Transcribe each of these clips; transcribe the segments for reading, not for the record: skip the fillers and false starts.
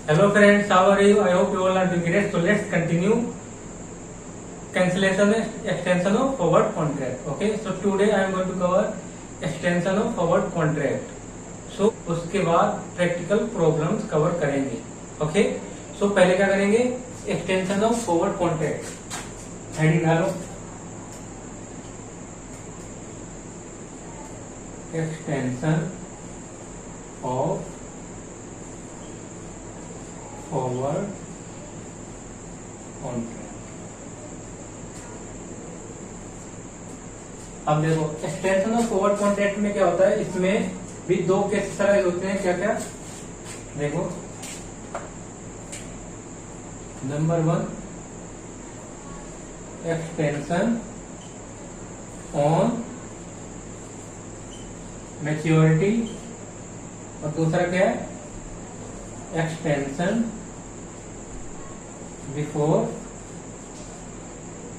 Hello friends, how are you? I hope you all are doing great. So let's continue cancellation extension of forward contract. Okay, so today I am going to cover extension of forward contract. So उसके बाद practical problems cover करेंगे. Okay, so पहले क्या करेंगे? Extension of forward contract. Heading डालो. Extension of forward contract. अब देखो extension of forward contract में क्या होता है, इसमें भी दो केस साइज होते हैं. क्या क्या देखो, नंबर 1 एक्सटेंशन ऑन मैच्योरिटी और दूसरा क्या है, एक्सटेंशन बिफोर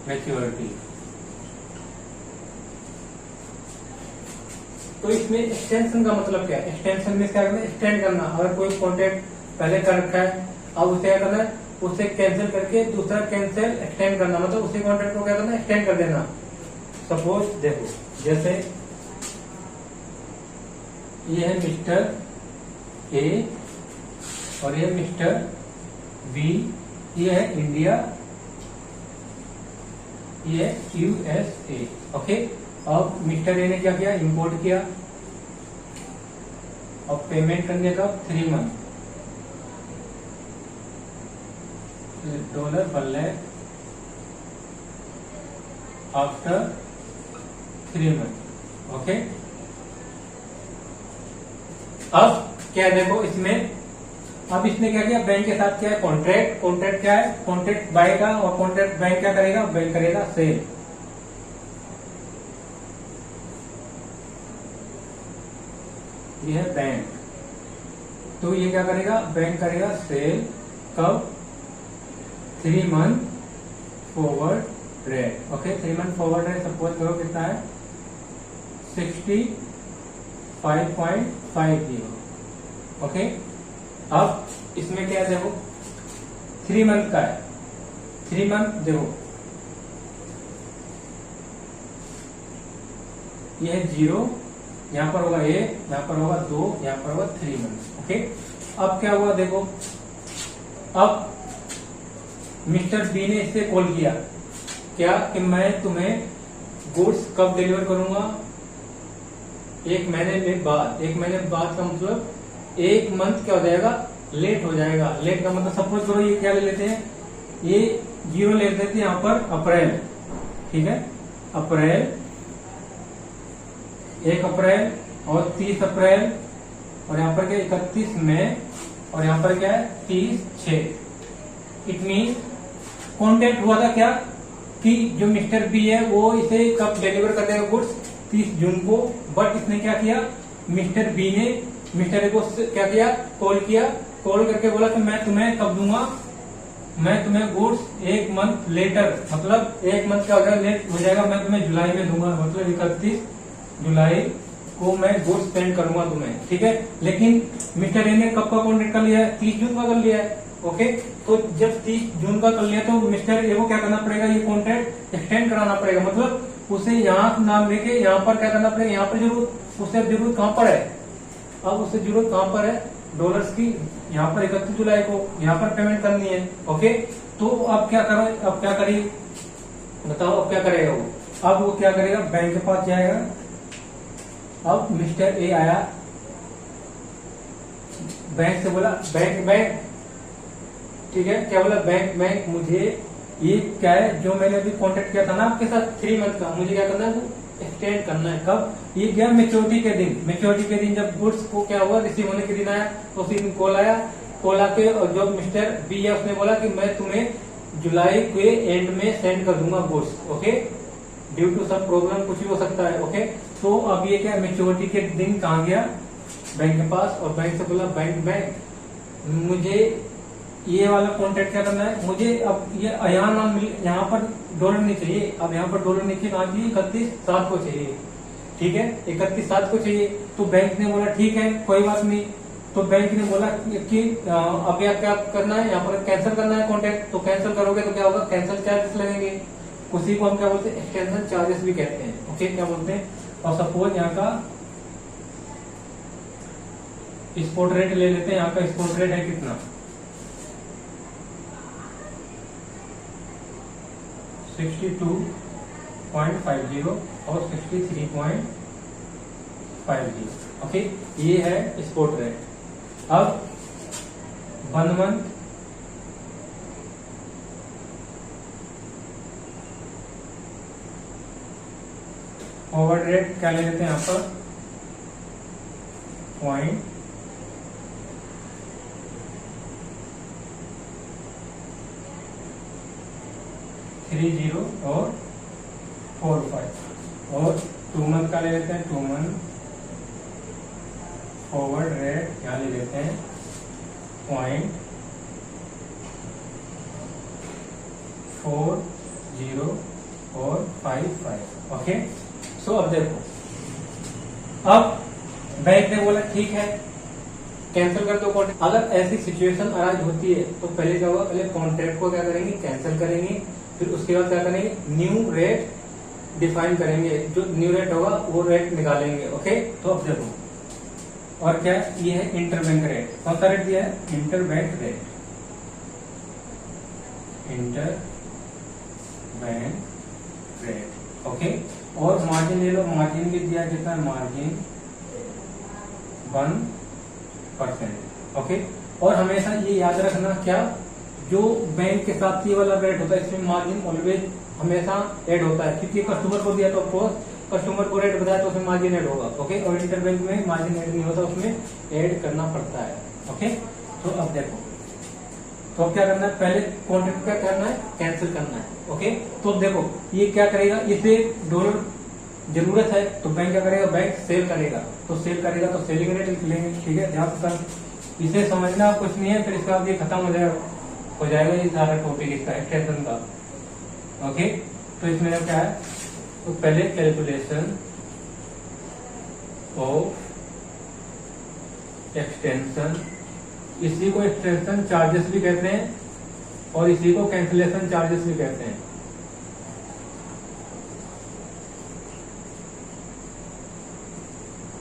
मैच्योरिटी. तो इसमें एक्सटेंशन का मतलब क्या है? एक्सटेंशन में क्या करना है? एक्सटेंड करना. अगर कोई कॉन्ट्रैक्ट पहले कर रखा है, अब उसे क्या करना है? उसे कैंसिल करके दूसरा कैंसिल एक्सटेंड करना, मतलब उसी कॉन्ट्रैक्ट को क्या करना है? एक्सटेंड कर देना. सपोज देखो, जैसे ये है मिस्टर ए और ये मिस्टर बी, ये है इंडिया, ये है यूएसए. ओके, अब मिस्टर ए ने क्या किया? इंपोर्ट किया. अब पेमेंट करने का 3 मंथ $1 आफ्टर 3 मंथ. ओके, अब क्या देखो इसमें, अब इसने क्या किया? बैंक के साथ क्या है? कॉन्ट्रैक्ट. कॉन्ट्रैक्ट क्या है? कॉन्ट्रैक्ट बाय का, और कॉन्ट्रैक्ट बैंक क्या करेगा? बैंक करेगा सेल. ये है बैंक, तो ये क्या करेगा? बैंक करेगा सेल. कब? 3 month forward rate. Okay, 3 month forward rate suppose करो कितना है? 65.50. ओके, अब इसमें क्या है देखो, 3 मंथ का है. 3 मंथ देखो, ये है 0, यहां पर होगा 1, यहां पर होगा 2, यहां पर होगा 3 मंथ. ओके, अब क्या हुआ देखो, अब मिस्टर बी ने इससे कॉल किया क्या कि मैं तुम्हें गुड्स कब डिलीवर करूंगा? 1 महीने बाद. 1 महीने बाद का मतलब 1 मंथ क्या हो जाएगा? लेट हो जाएगा. लेट का मतलब सपोज करो ये क्या ले लेते हैं, ये 0 ले लेते हैं यहाँ पर अप्रैल. ठीक है, अप्रैल, 1 अप्रैल और 30 अप्रैल, और यहाँ पर क्या 31 मई, और यहाँ पर क्या है 30/6. इट मीन कॉन्टेक्ट हुआ था क्या कि जो मिस्टर बी है वो इसे कब डिलीवर कर देगा गुड्स? 30 जून को. बट इसने क्या किया? मिस्टर बी ने मिस्टर ए को क्या किया? कॉल किया. कॉल करके बोला कि मैं तुम्हें कब दूंगा? मैं तुम्हें गुड्स 1 मंथ लेटर, मतलब 1 मंथ क्या हो जाएगा? लेट हो जाएगा. मैं तुम्हें जुलाई में दूंगा, मतलब 31 जुलाई को मैं गुड्स सेंड करूंगा तुम्हें. ठीक है, लेकिन मिस्टर ए ने कब का कॉन्ट्रैक्ट कर लिया है? 30 जून का कर लिया है. ओके, तो जब 30 जून का कर लिया तो मिस्टर ए को क्या करना पड़ेगा? ये कॉन्ट्रैक्ट एक्सटेंड कराना पड़ेगा. मतलब उसे यहाँ नाम लेके यहाँ पर क्या करना पड़ेगा? यहाँ पर जरूरत, उसे जरूरत कहाँ पर है? अब उसे जरूरत कहाँ पर है? डॉलर्स की. यहाँ पर 31 जुलाई को यहाँ पर पेमेंट करनी है. ओके, तो अब क्या करो, अब क्या करें बताओ, अब क्या करेगा वो? अब वो क्या करेगा? बैंक के पास जाएगा. अब मिस्टर ए आया, बैंक से बोला, बैंक ठीक है, क्या बोला? बैंक मुझे ये क्या है जो मैंने अभी कॉन्टेक्ट किया था ना आपके साथ 3 मंथ का, मुझे क्या करना है? एक्सटेंड करना है. कब? ये गया मैच्योरिटी के दिन. मैच्योरिटी के दिन जब गुड्स को क्या हुआ? रिसीव होने के दिन आया, तो उसी दिन कॉल आया. कॉल आके और जो मिस्टर बी है उसने बोला कि मैं तुम्हें जुलाई के एंड में सेंड कर दूंगा गुड्स. ओके, ड्यू टू सब प्रॉब्लम, कुछ भी हो सकता है. ओके, तो अब ये क्या मैच्योरिटी के दिन कहाँ गया? बैंक के पास. और बैंक से बोला, बैंक मुझे ये वाला कॉन्ट्रैक्ट क्या करना है? मुझे अब ये यहाँ पर डॉलर नहीं चाहिए. अब यहाँ पर डॉलर नहीं चाहिए, कहाँ चाहिए? 31/7 को चाहिए. ठीक है, 31/7 को चाहिए. तो बैंक ने बोला ठीक है कोई बात नहीं, तो बैंक ने बोला कि अब यह क्या करना है, यहाँ पर कैंसिल करना है कॉन्ट्रैक्ट। तो कैंसिल करोगे तो क्या होगा, कैंसिल चार्जेस लगेंगे, उसी को हम क्या बोलते हैं, एक्सटेंशन चार्जेस भी कहते हैं। ओके, क्या बोलते हैं। और सपोज यहाँ का स्पॉट रेट ले लेते हैं, यहाँ का स्पॉट रेट है कितना, 62.50 और 63.50। ओके, ये है स्पॉट रेट। अब 1 मंथ फॉरवर्ड रेट क्या ले लेते हैं यहाँ पर 0.30 और 45, और 2 मंथ का ले लेते हैं 2 मंथ फॉरवर्ड रेट क्या ले लेते हैं 0.40 और 55। ओके, सो अब देखो, अब बैंक ने बोला ठीक है कैंसिल कर दो कॉन्ट्रैक्ट। अगर ऐसी सिचुएशन अराइज होती है तो पहले क्या होगा, पहले कॉन्ट्रैक्ट को क्या करेंगे, कैंसिल करेंगे, फिर उसके बाद क्या करेंगे, न्यू रेट डिफाइन करेंगे, जो न्यू रेट होगा वो रेट निकालेंगे। ओके, तो अब देखो, और क्या ये है इंटरबैंक रेट। कौन सा रेट दिया है, interbank rate, interbank rate. Okay, और मार्जिन ले लो, मार्जिन भी दिया कितना है, मार्जिन 1%। ओके, और हमेशा ये याद रखना, क्या जो बैंक के साथ ये वाला रेट होता है इसमें मार्जिन ऑलवेज हमेशा ऐड होता है, क्योंकि कस्टमर को दिया तो ऑफकोर्स कस्टमर को रेट बताया तो उसमें मार्जिन ऐड होगा। ओके, और इंटरबैंक में मार्जिन ऐड नहीं होता, उसमें ऐड करना पड़ता है। ओके, तो अब देखो, तो अब क्या करना है, पहले कॉन्ट्रैक्ट क्या करना है, कैंसिल करना है। ओके, तो अब देखो ये क्या करेगा, इसे डॉलर जरूरत है तो बैंक क्या करेगा, बैंक सेल करेगा, तो सेल करेगा तो सेलिंग रेट लिख लेंगे। ठीक है, ध्यान से इसे समझना कुछ नहीं है, फिर इसका बाद ये खत्म हो जाएगा ये सारा टॉपिक इसका एक्सटेंशन का। ओके, तो इसमें क्या है, तो पहले कैलकुलेशन ऑफ एक्सटेंशन, इसी को एक्सटेंशन चार्जेस भी कहते हैं और इसी को कैंसिलेशन चार्जेस भी कहते हैं।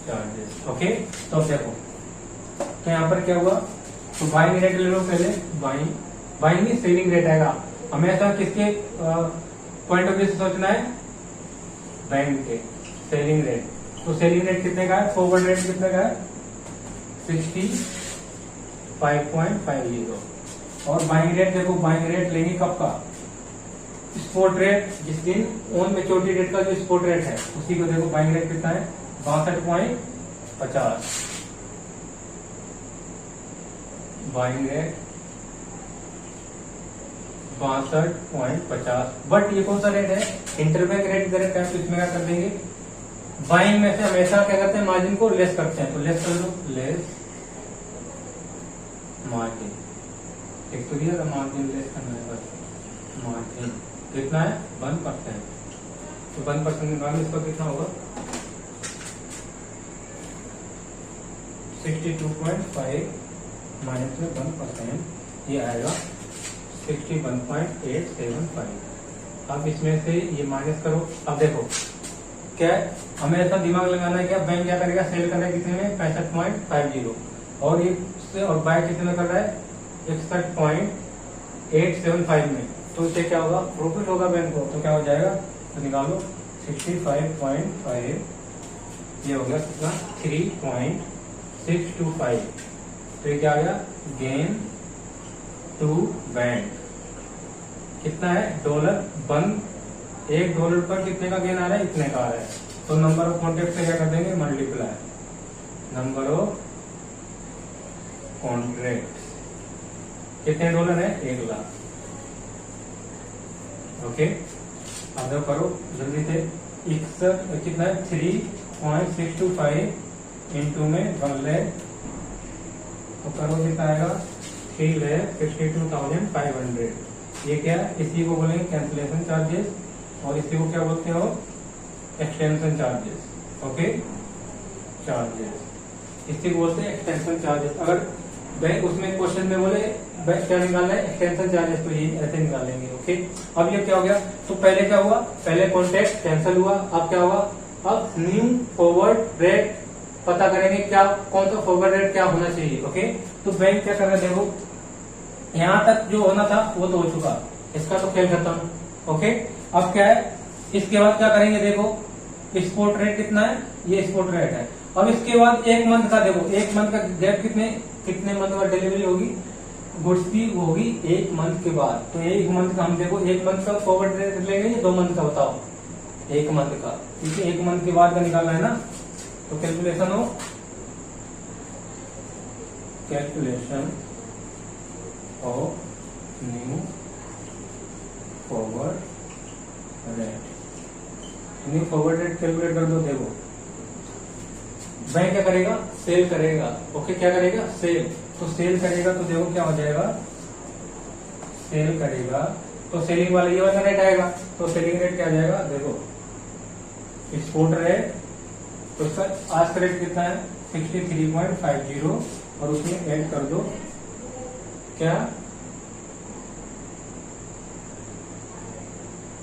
चार्जेस। ओके, तो अब देखो, तो यहाँ पर क्या हुआ, तो बाइंग रेट ले लो पहले, बाइंग नहीं सेलिंग रेट आएगा। हमेशा किसके पॉइंट ऑफ व्यू से सोचना है, बैंक के सेलिंग रेट। तो सेलिंग रेट कितने का है, फॉरवर्ड रेट कितने का है 65.50। और बाइंग रेट देखो, बाइंग रेट लेंगे कब का, स्पॉट रेट, जिस दिन ऑन मैच्योरिटी डेट का जो स्पॉट रेट है उसी को देखो, बाइंग रेट कितना है 62.50। Buying rate 62.50। बट ये कौन सा रेट है, इंटरबैंक रेट डायरेक्ट है, तो इसमें क्या कर देंगे, बाइंग में से हमेशा क्या करते हैं, मार्जिन को लेस करते हैं, तो लेस कर लो, लेस मार्जिन। एक तो दिया मार्जिन लेस करना है, बस मार्जिन कितना है 1%। तो 1% निकालो, इसका कितना होगा 62.5 माइनस में 1%, ये आएगा 61.875। अब इसमें से ये माइनस करो। अब देखो क्या हमें ऐसा दिमाग लगाना है, क्या बैंक क्या करेगा, सेल कर रहा है कितने में 65.50 और ये और बाय कितने में कर रहा है 61.875 में, तो इससे क्या होगा, प्रॉफिट होगा बैंक को। तो क्या हो जाएगा, तो निकालो 65.5, ये हो गया कितना 3.625। तो ये क्या आ गया, गेन टू बैंक कितना है, $1 पर कितने का गेन आ रहा है, इतने का आ रहा है। तो नंबर ऑफ कॉन्ट्रैक्ट से क्या कर देंगे, मल्टीप्लाई नंबर ऑफ कॉन्ट्रैक्ट, कितने डॉलर है, 1 लाख। ओके, अब जो करो जल्दी से, कितना है 3.625 इंटू में 1 लाख, तो करो कितना आएगा 3,62,500। ये क्या है, इसी को बोलेंगे कैंसिलेशन चार्जेस और इसी को क्या बोलते हो, एक्सटेंशन चार्जेस। Okay, charges. इसी बोलते हैं एक्सटेंशन चार्जेस। अगर बैंक उसमें क्वेश्चन में बोले बैंक क्या निकालना है, एक्सटेंशन चार्जेस, तो ये ऐसे निकालेंगे। ओके, अब ये क्या हो गया, तो पहले क्या हुआ, पहले कॉन्ट्रैक्ट कैंसिल हुआ, अब क्या हुआ, अब न्यू फॉरवर्ड रेट पता करेंगे क्या, कौन सा फॉरवर्ड रेट क्या होना चाहिए। ओके, तो बैंक क्या कर रहा है, देखो यहां तक जो होना था वो तो हो चुका, इसका तो खेल खत्म। ओके, अब क्या है, इसके बाद क्या करेंगे, देखो स्पॉट रेट कितना है, ये स्पॉट रेट है। अब इसके बाद एक मंथ का देखो, एक मंथ का गैप कितने मंथ का डिलीवरी होगी गुड्स की, होगी एक मंथ के बाद। तो एक मंथ का हम देखो, एक मंथ का फॉरवर्ड रेट लेंगे या 2 मंथ का, बताओ, एक मंथ का, क्योंकि एक मंथ के बाद का निकालना है ना। तो कैलकुलेशन हो, calculation of new forward rate, new forward rate calculate कर दो। देखो बैंक क्या करेगा, सेल करेगा। ओके, क्या करेगा, सेल, तो सेल करेगा तो देखो क्या हो जाएगा, सेल करेगा तो सेलिंग वाला ये वाला रेट आएगा, तो सेलिंग रेट क्या आ जाएगा, देखो एक्सपोर्ट रेट, तो इसका आज का रेट कितना है 63.50 और उसमें ऐड कर दो क्या,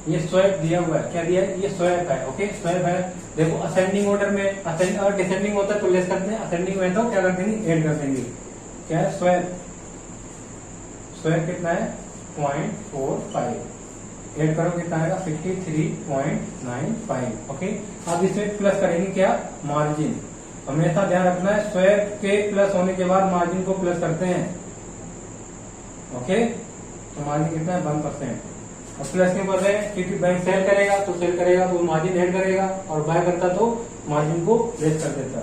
ये स्वैप दिया हुआ है, क्या दिया है, ये स्वैप है। ओके, स्वैप है। देखो असेंडिंग ऑर्डर में, और डिसेंडिंग होता है तो लेस करते हैं, असेंडिंग में तो क्या कर देंगे, ऐड कर देंगे। क्या है, स्वैप, स्वैप कितना है 0.45, ऐड करो कितना आएगा 53.95। ओके, अब इसमें प्लस करेंगे क्या, मार्जिन। हमेशा ध्यान रखना है, स्वैप के प्लस होने के बाद मार्जिन को प्लस करते हैं। ओके, तो मार्जिन कितना है 1%। और प्लस क्यों कर रहे हैं, क्योंकि बैंक सेल करेगा तो मार्जिन ऐड करेगा, और बाय करता तो मार्जिन को लेस कर देता।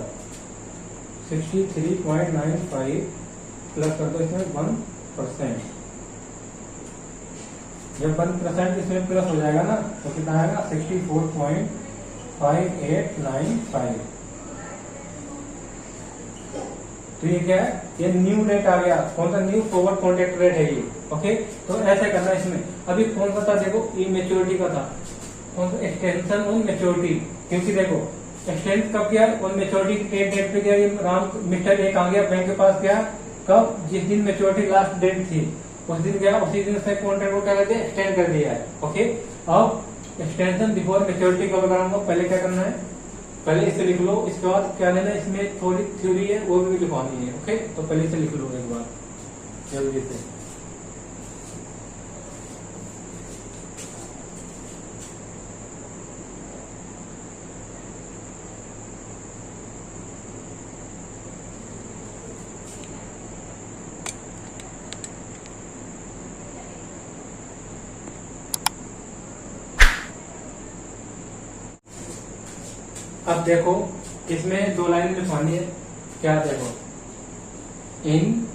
63.95 प्लस कर दो इसमें 1%। जब 1% इसमें प्लस हो जाएगा ना तो कितना आएगा 64.5895। तो ये क्या है, ये न्यू रेट आ गया, कौन सा, न्यू फॉरवर्ड कॉन्ट्रैक्ट रेट है ये। ओके, तो ऐसे करना है इसमें। अभी कौन सा था, देखो ये मैच्योरिटी का था, कौन सा, एक्सटेंशन ऑन मैच्योरिटी, क्योंकि देखो एक्सटेंड कब किया, ऑन मैच्योरिटी के डेट पे किया, राम मिस्टर एक आ गया बैंक के पास, क्या, कब, जिस दिन मैच्योरिटी लास्ट डेट थी उस दिन गया, उसी दिन से कॉन्ट्रैक्ट को क्या कर दिया, एक्सटेंड कर दिया है। ओके, अब एक्सटेंशन बिफोर मैच्योरिटी कब कराऊंगा, पहले क्या करना है, पहले इसे लिख लो, इसके बाद क्या लेना है, इसमें थोड़ी थ्योरी है वो भी लिखवानी है। ओके, तो पहले इसे लिख लो एक बार जल्दी से। अब देखो इसमें 2 लाइन लिखवानी है, क्या, देखो in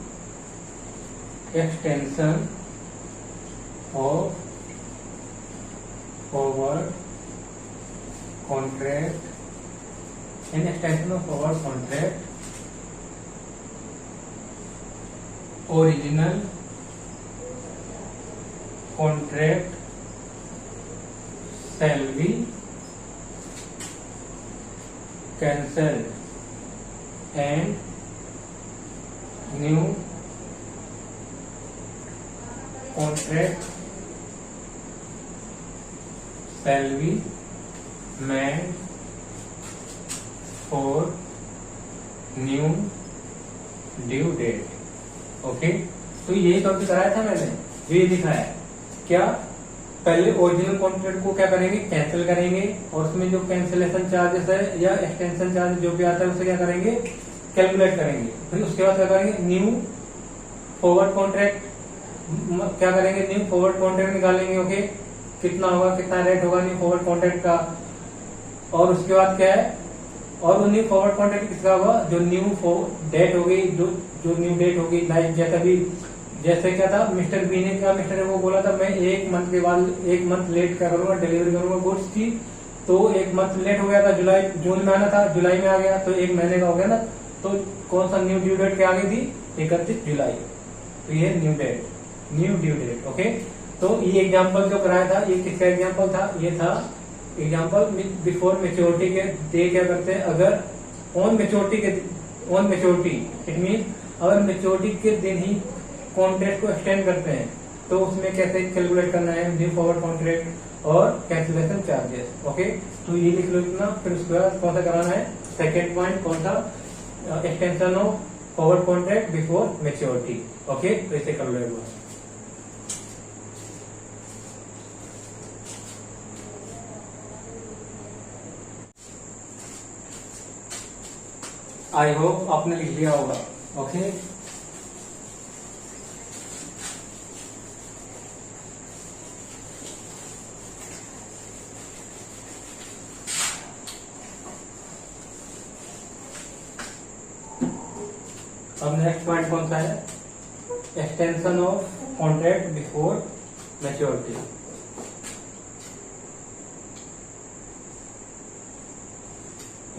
extension of forward contract, in extension of forward contract original contract shall be cancelled and new contract shall be made for new due date। Okay, तो यही टॉपिक कराया था मैंने, ये लिखा है क्या, पहले ओरिजिनल कॉन्ट्रैक्ट को क्या करेंगे, कैंसिल करेंगे, और उसमें जो कैंसिलेशन चार्जेस है या एक्सटेंशन चार्ज जो भी आता है उसे क्या करेंगे, कैलकुलेट करेंगे। फिर उसके बाद क्या करेंगे, न्यू फॉरवर्ड कॉन्ट्रैक्ट, क्या करेंगे, न्यू फॉरवर्ड कॉन्ट्रैक्ट निकालेंगे। ओके, कितना होगा, कितना रेट होगा न्यू फॉरवर्ड कॉन्ट्रैक्ट का, और उसके बाद क्या है, और वो न्यू फॉरवर्ड कॉन्ट्रैक्ट किसका होगा, जो न्यू डेट होगी, जो न्यू डेट होगी, लाइक जैसे क्या था, मिस्टर बी ने क्या, मिस्टर को बोला था मैं 1 मंथ के बाद 1 मंथ लेट करूंगा, डिलीवरी करूंगा गुड्स की, तो 1 मंथ लेट हो गया था, जून में आना था, जुलाई में आ गया, तो 1 महीने का हो गया ना। तो कौन सा न्यू ड्यू डेट क्या आ गई थी, 31 जुलाई। तो ये न्यू ड्यू डेट। ओके, तो ये एग्जाम्पल जो कराया था, ये किसका एग्जाम्पल था, ये था एग्जाम्पल बिफोर मेच्योरिटी के। दे क्या करते हैं, अगर on on maturity. It mean अगर मेच्योरिटी के दिन ही कॉन्ट्रैक्ट को एक्सटेंड करते हैं तो उसमें कैसे कैलकुलेट करना है ड्यू फॉरवर्ड कॉन्ट्रैक्ट और कैंसिलेशन चार्जेस। ओके, तो ये लिख लो इतना। फिर उसके बाद कौन सा कराना है, सेकेंड पॉइंट कौन सा, extension of forward contract before maturity. Okay, तो इसे कर लो एक बार। आई होप आपने लिख लिया होगा। ओके, अब नेक्स्ट पॉइंट कौन सा है, extension of contract before maturity.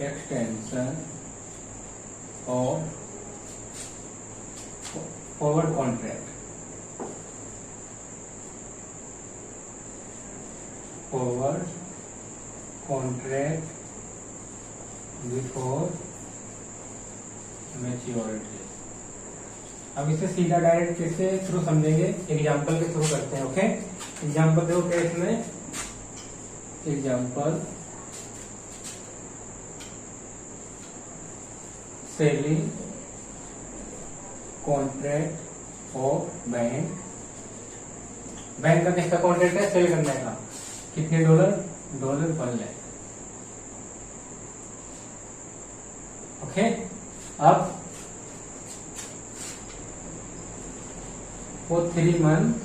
Extension of forward contract, forward contract before maturity. अब इसे सीधा डायरेक्ट कैसे थ्रू समझेंगे, एग्जाम्पल के थ्रू करते हैं। ओके, एग्जाम्पल देखो क्या इसमें, example selling contract of bank. Bank का किसका कॉन्ट्रैक्ट है, सेल करने का। कितने डॉलर, $1 लाख। ओके, अब for 3 months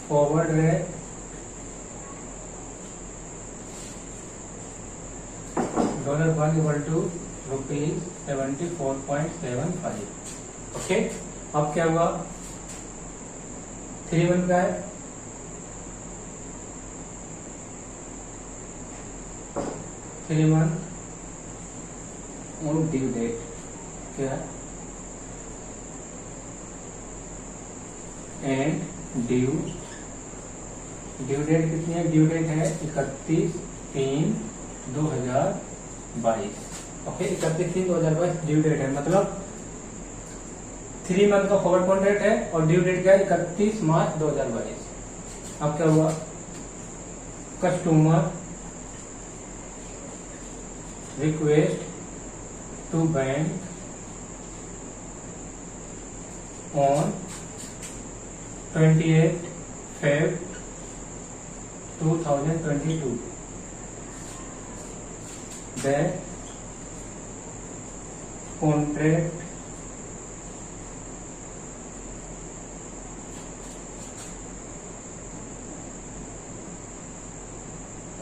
forward rate $1 equal to ₹74.75। Okay, अब क्या हुआ, 3 मंथ का है, 3 मंथ और ड्यू डेट क्या है, एंड ड्यू डेट कितनी है, ड्यू डेट है 31/3/2022। ओके, 31/3/2022 ड्यू डेट है, मतलब 3 मंथ का फॉरवर्ड कॉन्ट्रैक्ट है और ड्यू डेट क्या है 31 मार्च 2022। अब क्या हुआ, customer request to bank on 28 Feb 2022 that contract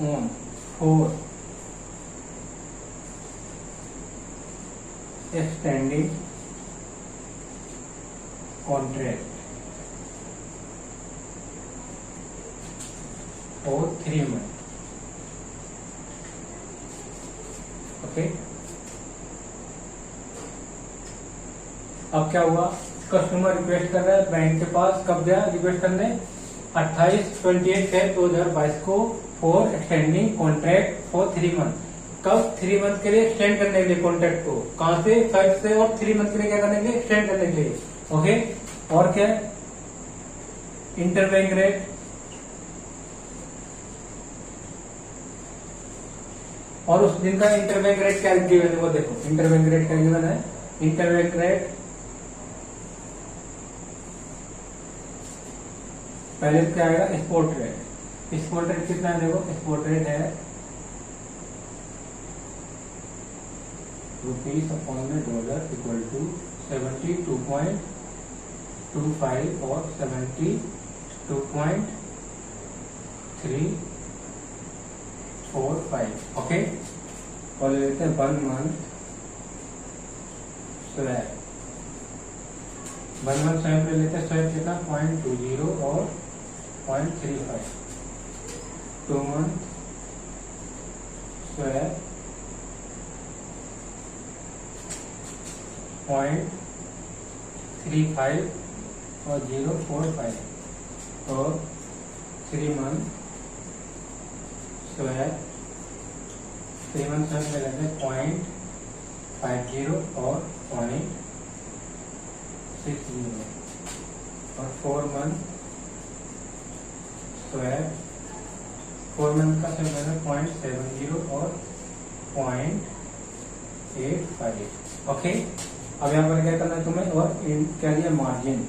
on for extending contract for 3 months। Okay, अब क्या हुआ, कस्टमर रिक्वेस्ट कर रहा है बैंक के पास, कब गया रिक्वेस्ट करने, 28 Feb 2022 को for extending contract for 3 month. कब, 3 मंथ के लिए एक्सटेंड करने के लिए कॉन्ट्रैक्ट को, कहां से, साइड से, और 3 मंथ के लिए क्या करने के लिए, एक्सटेंड करने के लिए। ओके, और क्या, इंटरबैंक रेट, और उस दिन का इंटरबैंक रेट क्या गिवन है वो देखो, इंटरबैंक रेट क्या गिवन है, इंटरबैंक रेट पहले क्या आएगा, स्पॉट रेट। स्पॉट रेट कितना है देखो, स्पॉट रेट है ₹/$, इक्वल टू 72.25 और 72.345। ओके, और ले लेते हैं 1 मंथ स्वैप, 1 मंथ स्वैप ले लेते हैं, स्वैप कितना 0.20 और 0.35। 2 मंथ स्वैप 0.35 और 0.45 और 3 मंथ स्वैप 3 मंथ में ले लेते हैं 0.50 और 0.60 और 4 मंथ स्वैप 4 मंथ का सेम है 0.70 और 0.85। ओके, अब यहाँ पर क्या करना है तुम्हें, और क्या दिया मार्जिन,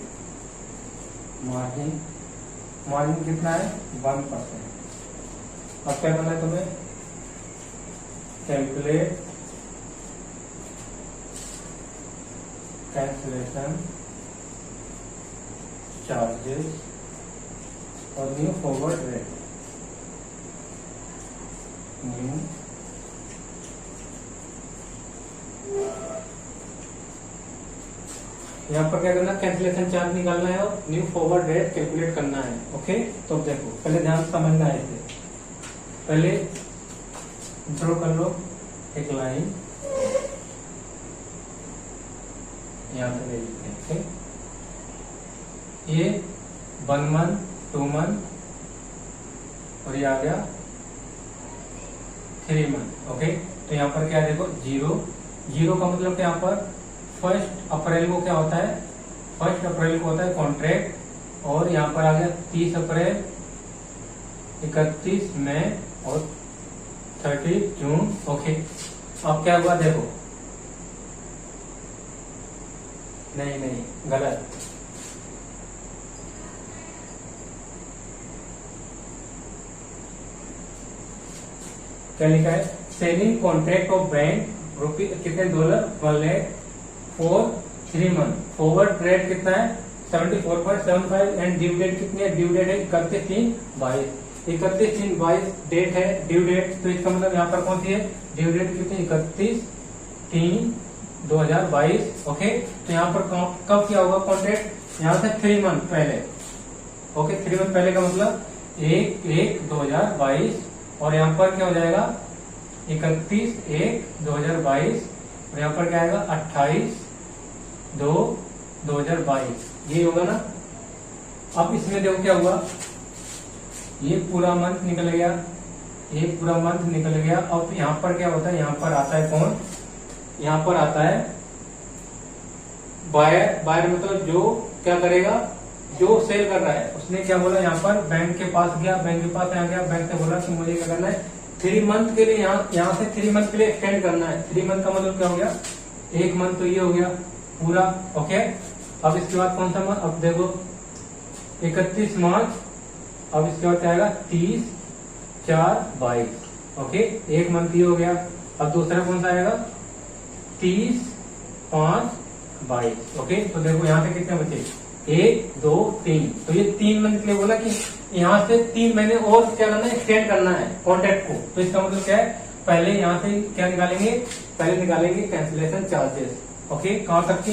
मार्जिन कितना है 1%। अब क्या करना है तुम्हें, कैलकुलेट कैंसिलेशन चार्जेस और न्यू फॉरवर्ड रेट, न्यू यहाँ पर क्या करना है, कैंसिलेशन चार्ज निकालना है और न्यू फॉरवर्ड रेट कैलकुलेट करना है। ओके, तो देखो पहले ध्यान से समझना है इसे, पहले ड्रॉ कर लो एक लाइन यहाँ पे ले लिखते हैं। ये 1 मंथ 2 मंथ और ये आ गया 3 मंथ। ओके, तो यहाँ पर क्या देखो, जीरो का मतलब क्या, यहाँ पर 1 अप्रैल को क्या होता है, 1 अप्रैल को होता है कॉन्ट्रैक्ट, और यहाँ पर आ गया 30 अप्रैल, 31 मई और 30 जून। ओके, अब क्या हुआ देखो, नहीं गलत, क्या लिखा है, सेलिंग कॉन्ट्रैक्ट ऑफ बैंक कितने $1 lakh for 3 month, forward rate कितना है 74.75 एंड ड्यू डेट कितनी है, ड्यू डेट है 31/3/22, 31/3/22 डेट है ड्यू डेट, तो इसका मतलब यहाँ पर कौन सी है, ड्यू डेट कितनी 31/3/2022। ओके, तो यहाँ पर कब क्या होगा कॉन्ट्रैक्ट, यहाँ से 3 मंथ पहले। ओके, 3 मंथ पहले का मतलब 1/1/2022 और यहाँ पर क्या हो जाएगा 31/1/2022 और यहाँ पर क्या आएगा 28/2/2022, ये होगा ना। अब इसमें देखो क्या हुआ, ये पूरा मंथ निकल गया, ये पूरा मंथ निकल गया। अब यहाँ पर क्या होता है, यहाँ पर आता है कौन, यहाँ पर आता है बायर मतलब जो क्या करेगा, जो सेल कर रहा है, उसने क्या बोला, यहाँ पर बैंक के पास गया, बैंक के पास गया, बैंक से बोला कि मुझे क्या करना है 3 मंथ के लिए, यहाँ से 3 मंथ के लिए एक्सटेंड करना है। 3 मंथ का मतलब क्या हो गया, 1 मंथ तो ये हो गया पूरा। ओके, अब इसके बाद कौन सा मंथ, अब देखो 31 मार्च, अब इसके बाद क्या आएगा 30/4/22। ओके, 1 मंथ ये हो गया। अब दूसरा कौन सा आएगा 30/5/22। ओके, तो देखो यहाँ पे कितने बचे, 1 2 3, तो ये 3 मंथ के लिए बोला कि यहाँ से 3 महीने और क्या करना है, एक्सटेंड करना है कॉन्ट्रैक्ट को। तो इसका मतलब क्या है, पहले यहाँ से क्या निकालेंगे, पहले निकालेंगे कैंसिलेशन चार्जेस। ओके, कहाँ तक के,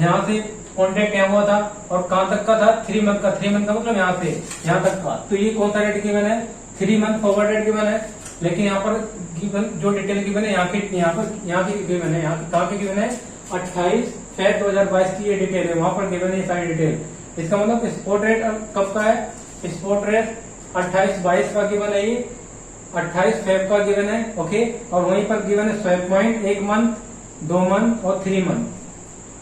यहाँ से कॉन्ट्रैक्ट यहाँ हुआ था और कहाँ तक का था 3 मंथ का, 3 मंथ का मतलब यहाँ से यहाँ तक का। तो ये कौन सा रेट गिवन है, 3 मंथ फॉरवर्ड रेट गिवन है, लेकिन यहाँ पर गिवन जो डिटेल गिवन है यहाँ की गिवन है, यहाँ की कहाँ की गिवन है 28 फरवरी 2022 की ये डिटेल है, वहां पर गिवन है ये सारी डिटेल। इसका मतलब स्पॉट रेट कब का है, स्पॉट रेट 28/22 का गिवन है, ये 28 फरवरी का गिवन है। ओके, और वहीं पर गिवन है स्वैप पॉइंट 1 मंथ 2 मंथ और 3 मंथ।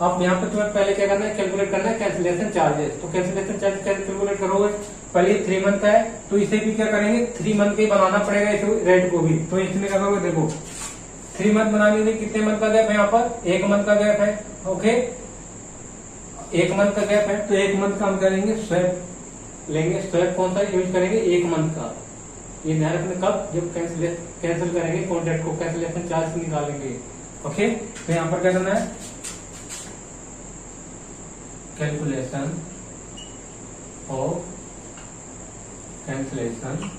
अब यहाँ पे तुम्हें पहले क्या करना है, कैलकुलेट करना है कैंसिलेशन चार्जेस। तो कैंसिलेशन चार्ज कैलकुलेट करोगे, पहले 3 मंथ का है तो इसे भी क्या करेंगे 3 मंथ का ही बनाना पड़ेगा इस रेट को भी। तो इसमें क्या करोगे, देखो 3 मंथ बनाने के लिए कितने मंथ का गैप है, यहाँ पर 1 मंथ का गैप है। ओके, 1 मंथ का गैप है, तो 1 मंथ का हम करेंगे स्वैप लेंगे। स्वैप कौन सा यूज करेंगे, 1 मंथ का। ये ध्यान रखना कब, जब कैंसिल करेंगे कॉन्ट्रैक्ट को, कैंसिलेशन चार्ज निकालेंगे। ओके, तो यहाँ पर क्या करना है, कैलकुलेशन ऑफ कैंसिलेशन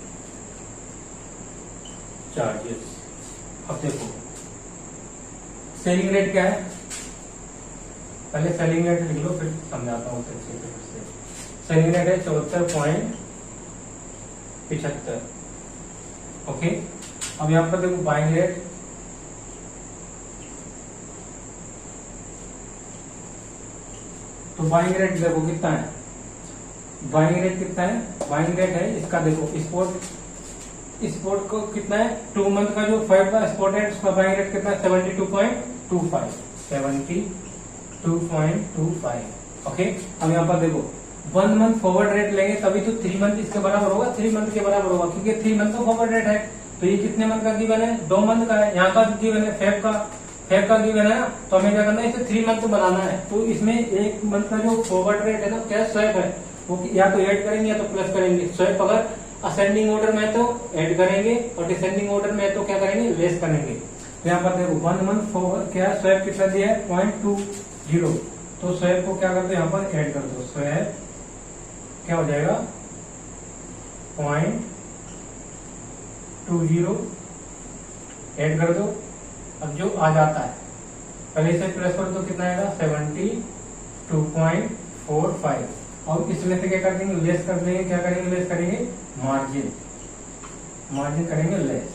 चार्जेस। अब देखो सेलिंग रेट क्या है, पहले सेलिंग रेट लिख लो फिर समझाता हूँ अच्छे से। सेलिंग रेट है 74.75। ओके, अब यहाँ पर देखो बाइंग रेट, तो बाइंग रेट देखो कितना है, बाइंग रेट कितना है, बाइंग रेट है इसका देखो स्पॉट को कितना है 2 मंथ का जो 5 का स्पॉट है उसका बाइंग रेट कितना है 72.25 72.25 ओके। अब यहाँ पर देखो 1 मंथ फॉरवर्ड रेट लेंगे तभी तो 3 मंथ इसके बराबर होगा, 3 मंथ के बराबर होगा क्योंकि 3 मंथ का फॉरवर्ड रेट है। तो ये कितने मंथ का गिवन है 2 मंथ का है, यहाँ का गिवन है फेब का गिवन है ना, तो हमें क्या करना है इसे 3 मंथ बनाना है। तो इसमें 1 मंथ का जो फॉरवर्ड रेट है ना क्या स्वैप है वो या तो ऐड करेंगे या तो प्लस करेंगे। स्वैप अगर असेंडिंग ऑर्डर में तो ऐड करेंगे और डिसेंडिंग ऑर्डर में तो क्या करेंगे लेस करेंगे। तो यहाँ पर देखो 1 मंथ फॉरवर्ड क्या स्वैप कितना दिया है 0.20, तो स्वैप को क्या करते हैं यहाँ पर ऐड कर दो, स्वैप क्या हो जाएगा 0.20 ऐड कर दो। अब जो आ जाता है पहले से प्लस कर दो कितना आएगा 72.45 और इसमें से क्या कर देंगे लेस कर देंगे, क्या करेंगे लेस करेंगे मार्जिन करेंगे लेस,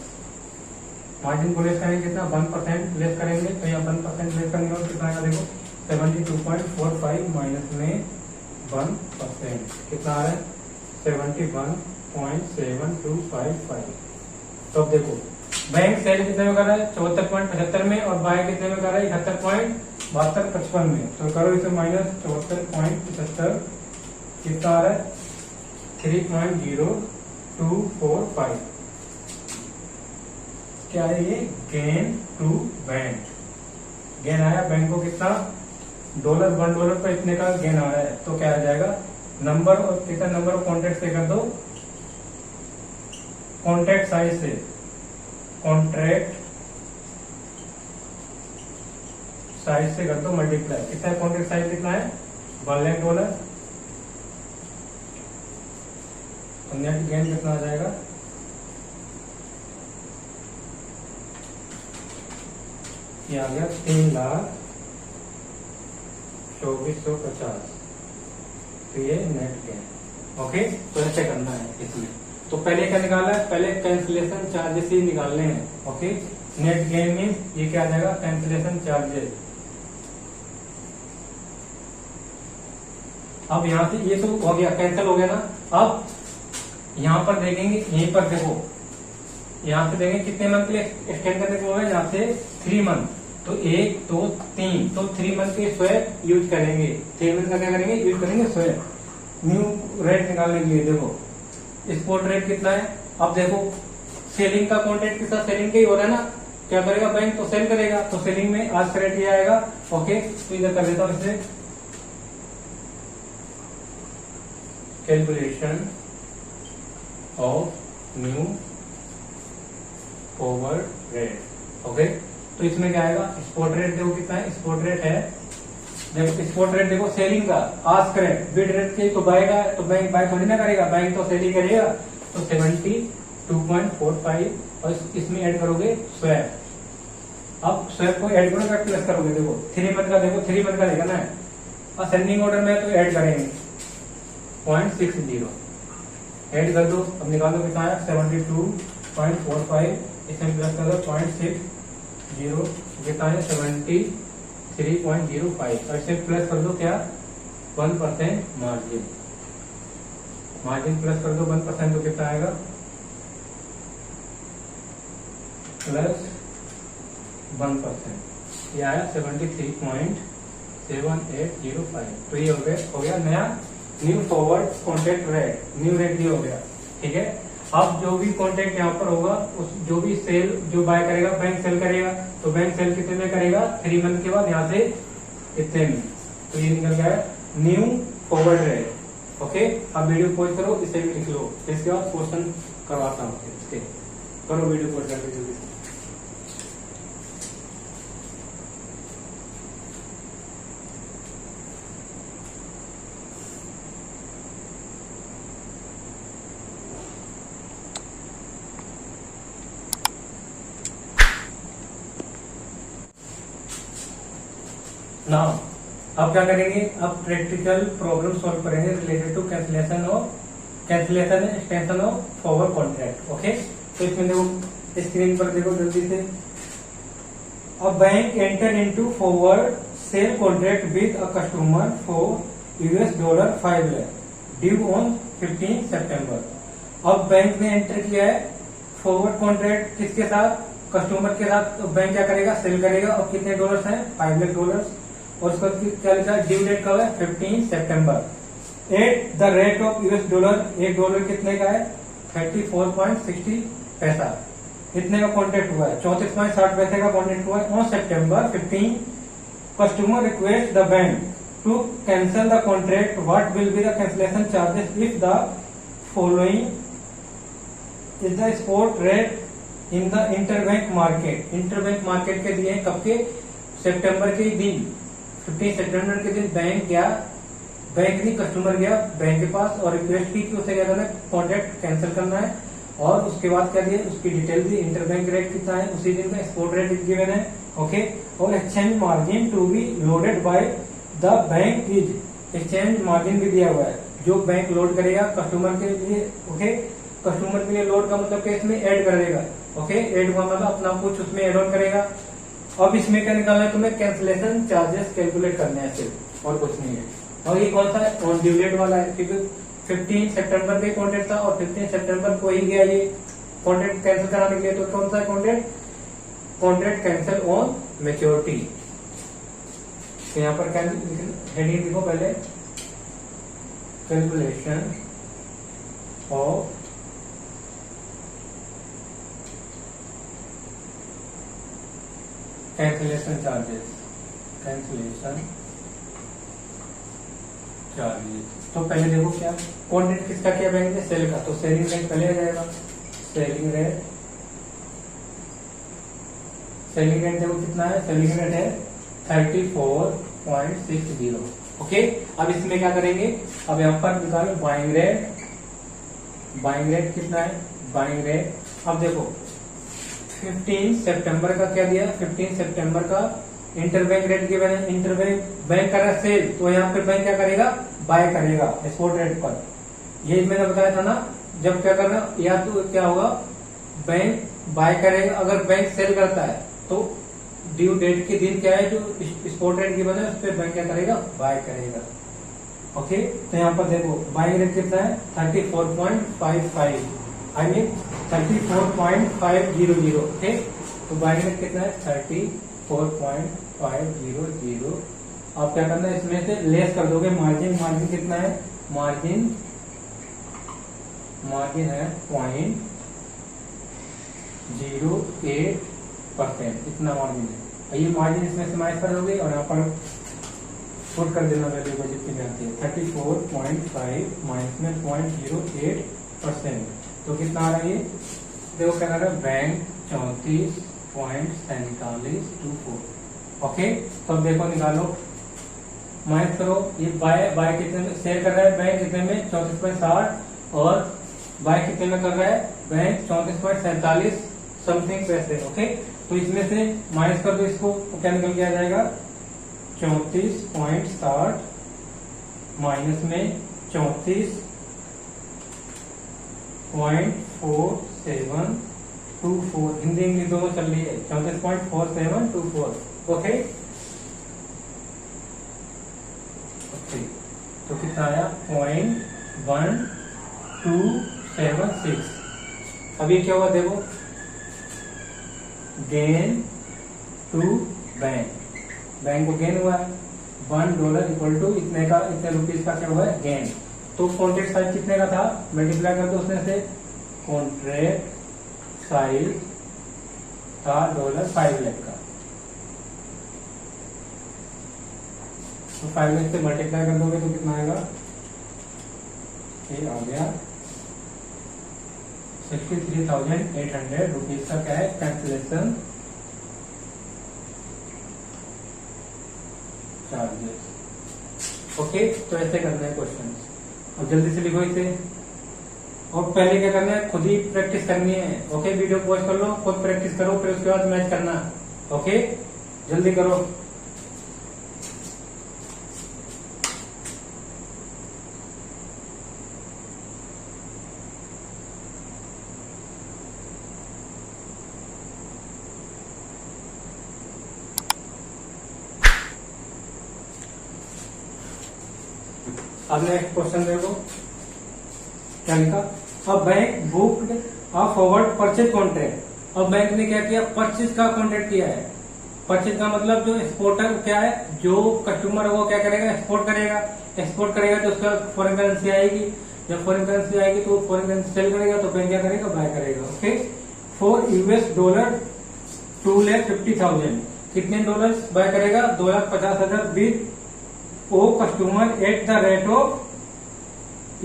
मार्जिन को लेस करेंगे कितना 1% लेस करेंगे। तो यहाँ 1% लेस करेंगे और कितना आएगा देखो 72.45 माइनस में 1% कितना आ रहा है 71.7255। तो अब देखो बैंक सेल कितने में कर रहा है 74.75 में और बाय कितने में कर रहा है 71.7255 में। तो करो इसे माइनस 74.75 कितना आ रहा है 3.0245 क्या है ये गेन टू बैंक। गेन आया बैंक को कितना $1 पर इतने का गेन आ रहा है। तो क्या आ जाएगा नंबर और कितना नंबर ऑफ कॉन्ट्रैक्ट से कर दो कॉन्ट्रैक्ट साइज से, कॉन्ट्रैक्ट साइज से कर दो मल्टीप्लाई। कितना है कॉन्ट्रैक्ट साइज कितना है $1 लाख। तो नेट गेन कितना आ जाएगा ये आ गया 3,24,50। तो ये नेट गेन ओके। तो ऐसे करना है इसमें। तो पहले क्या निकाला है पहले कैंसिलेशन चार्जेस ही निकालने हैं ओके। नेट गेन मीन ये क्या आ जाएगा कैंसिलेशन चार्जेस। अब यहां से ये तो हो गया कैंसिल हो गया ना। अब यहां पर देखेंगे यहीं पर देखो यहां से देखेंगे कितने मंथ के लिए एक्सटेंड करने को है यहाँ से 3 मंथ। तो 1 2 3 तो 3 मंथ के स्वैप यूज करेंगे। 3 मंथ का क्या करेंगे यूज करेंगे स्वैप। न्यू रेट निकालने के लिए देखो स्पॉट रेट कितना है। अब देखो सेलिंग का कॉन्ट्रैक्ट के साथ सेलिंग का ही हो रहा है ना, क्या करेगा बैंक तो सेल करेगा। तो सेलिंग में आज का रेट ये आएगा ओके। तो इधर कर देता हूं इसे calculation of new forward rate okay. तो इसमें क्या आएगा स्पॉट रेट देखो कितना है स्पॉट रेट है देखो स्पॉट रेट देखो सेलिंग का आस्क रेट बिड रेट के तो बाय का तो बैंक बाय थोड़ी ना करेगा, बैंक तो सेलिंग करेगा। तो 72.45 और इसमें ऐड करोगे स्वैप। अब स्वैप को ऐड करोगे प्लस करोगे देखो 3 मंथ का देखो 3 मंथ का लेगा ना असेंडिंग ऑर्डर में तो ऐड करेंगे 0.60 ऐड कर दो। अब निकालो कितना आया 72.45 इसमें प्लस कर दो 0.60 कितना है 73.05 और इसे प्लस कर दो क्या 1% मार्जिन प्लस कर दो 1% तो कितना आएगा प्लस 1% ये आया 73.7805। तो ये हो गया नया new forward contract rate new rate ये हो गया ठीक है। अब जो भी कॉन्ट्रैक्ट यहाँ पर होगा उस जो भी सेल जो बाय करेगा बैंक सेल करेगा तो बैंक सेल कितने में करेगा 3 मंथ के बाद यहाँ से इतने में। तो ये निकल गया न्यू फॉरवर्ड रेट ओके। अब वीडियो पॉज करो इसे भी लिख लो इसके बाद क्वेश्चन करवाता हूँ इसके करो वीडियो पॉज करके जल्दी से। ना अब क्या करेंगे अब प्रैक्टिकल प्रॉब्लम सॉल्व करेंगे related to cancellation extension of forward contract okay. तो इसमें देखो स्क्रीन पर देखो जल्दी से। अब bank enter into forward sale contract with a customer for $5 lakh due on 15 सितंबर। अब बैंक ने एंटर किया है फॉरवर्ड कॉन्ट्रैक्ट किसके साथ, कस्टमर के साथ बैंक क्या करेगा, सेल करेगा। और कितने डॉलर्स हैं, $5 लाख। और उसका क्या लिखा है, ड्यू डेट कब है, 15 सितंबर। एट द रेट ऑफ $, एक डॉलर कितने का है, 34.60 पैसा। कितने का कॉन्ट्रैक्ट हुआ है, 34.60 पैसे का कॉन्ट्रैक्ट हुआ है। On September 15 customer request the bank to cancel the contract, what will be the cancellation charges if the following is the spot rate in the interbank market. Interbank market के दिए कब के, सितंबर के दिन, 15 सितंबर के दिन बैंक गया, बैंक नहीं कस्टमर गया बैंक के पास और रिक्वेस्ट की कि उसे क्या करना है, कॉन्ट्रैक्ट कैंसिल करना है। और उसके बाद क्या दिया, उसकी डिटेल दी, इंटरबैंक रेट कितना है, उसी दिन का स्पॉट रेट गिवन है। ओके, और exchange margin to be loaded by the bank is, exchange margin भी दिया हुआ है जो बैंक लोड करेगा कस्टमर के लिए। ओके, कस्टमर के लिए लोड का मतलब कि इसमें ऐड करेगा। ओके, ऐड का मतलब अपना कुछ उसमें एड ऑन करेगा। अब इसमें क्या निकालना है तुम्हें, कैंसिलेशन चार्जेस कैलकुलेट करने हैं सिर्फ, और कुछ नहीं है। और ये कौन सा है, ऑन ड्यू डेट वाला है, क्योंकि 15 सितंबर पे कॉन्ट्रैक्ट था और 15 सितंबर को ही गया ये कॉन्ट्रैक्ट कैंसिल कराने के लिए। तो कौन सा contract, contract cancel on maturity. तो यहाँ पर हेडिंग लिखो पहले, calculation of cancellation charges, cancellation charges. तो पहले देखो क्या कॉन्ट्रैक्ट किसका किया बैंक ने, सेल का, तो सेलिंग रेट पहले आ जाएगा। सेलिंग रेट, सेलिंग रेट देखो कितना है, सेलिंग रेट है 34.60। ओके, अब इसमें क्या करेंगे, अब यहाँ पर निकालो बाइंग रेट, बाइंग रेट कितना है, बाइंग रेट। अब देखो 15 सितंबर का क्या दिया, 15 सितंबर का इंटरबैंक रेट गिवन है, इंटरबैंक बैंक कर रहा है सेल, तो यहाँ पे बैंक क्या करेगा, बाय करेगा स्पॉट रेट पर। ये मैंने बताया था ना, जब क्या करना, या तो क्या होगा, बैंक बाय करेगा, अगर बैंक सेल करता है तो ड्यू डेट के दिन क्या है, जो स्पॉट रेट गिवन है उस पर बैंक क्या करेगा, बाय करेगा। ओके, तो यहाँ पर देखो बाइंग रेट कितना है, 34.55, आई मीन 34.500। ओके, तो बाइंग रेट कितना है, 34.500। आप क्या करना है, इसमें से लेस कर दोगे मार्जिन, मार्जिन कितना है, मार्जिन, मार्जिन है 0.08%, इतना मार्जिन है। ये मार्जिन इसमें से माइनस कर दोगे और यहाँ पर पुट कर देना वैल्यू को जितनी भी आती है, 34.5 माइनस में 0.08%, तो कितना आ रहा है ये, देखो क्या कर रहा है, बैंक 34.4724। ओके, तो अब देखो निकालो, माइनस करो, ये बाय, बाय कितने में सेल कर रहा है बैंक, कितने में 34.60, और बाय कितने में कर रहा है बैंक, 34.47 समथिंग पैसे। ओके, तो इसमें से माइनस कर दो इसको, तो क्या निकल के आ जाएगा, 34.60 माइनस में 34.4724, हिंदी इंग्लिश दोनों चल रही है, 34.4724। ओके, तो कितना आया, 0.1276। अभी क्या हुआ देखो, गेन टू बैंक, बैंक को गेन हुआ है, $1 इक्वल टू इतने का, इतने रुपीज का क्या हुआ है, गेन। तो कॉन्ट्रैक्ट साइज कितने का था, मल्टीप्लाई कर दो उसमें से, कॉन्ट्रैक्ट साइज था $5 लाख का, तो 5 लाख से मल्टीप्लाई कर दोगे तो कितना आएगा, ये आ गया 63,800 रुपीज का क्या है, कैंसिलेशन चार्जेस। ओके, तो ऐसे करना है क्वेश्चन, और जल्दी से लिखो इसे। और पहले क्या करना है, खुद ही प्रैक्टिस करनी है। ओके, वीडियो पॉज कर लो, खुद प्रैक्टिस करो, फिर उसके बाद मैच करना। ओके, जल्दी करो। अब नेक्स्ट क्वेश्चन देखो क्या लिखा, अब bank booked of forward purchase contract. अब बैंक ने क्या किया, परचेज का कॉन्ट्रैक्ट किया है। परचेज का मतलब जो एक्सपोर्टर क्या है, जो कस्टमर है वो क्या करेगा, एक्सपोर्ट करेगा। एक्सपोर्ट करेगा तो उसका फॉरेन करेंसी आएगी, जब फॉरेन करेंसी आएगी तो फॉरेन करेंसी सेल करेगा, तो बैंक क्या करेगा, बाय करेगा। ओके, फॉर $250,000 कितने डॉलर बाय करेगा, 2,50,000 विद ओ customer at the rate of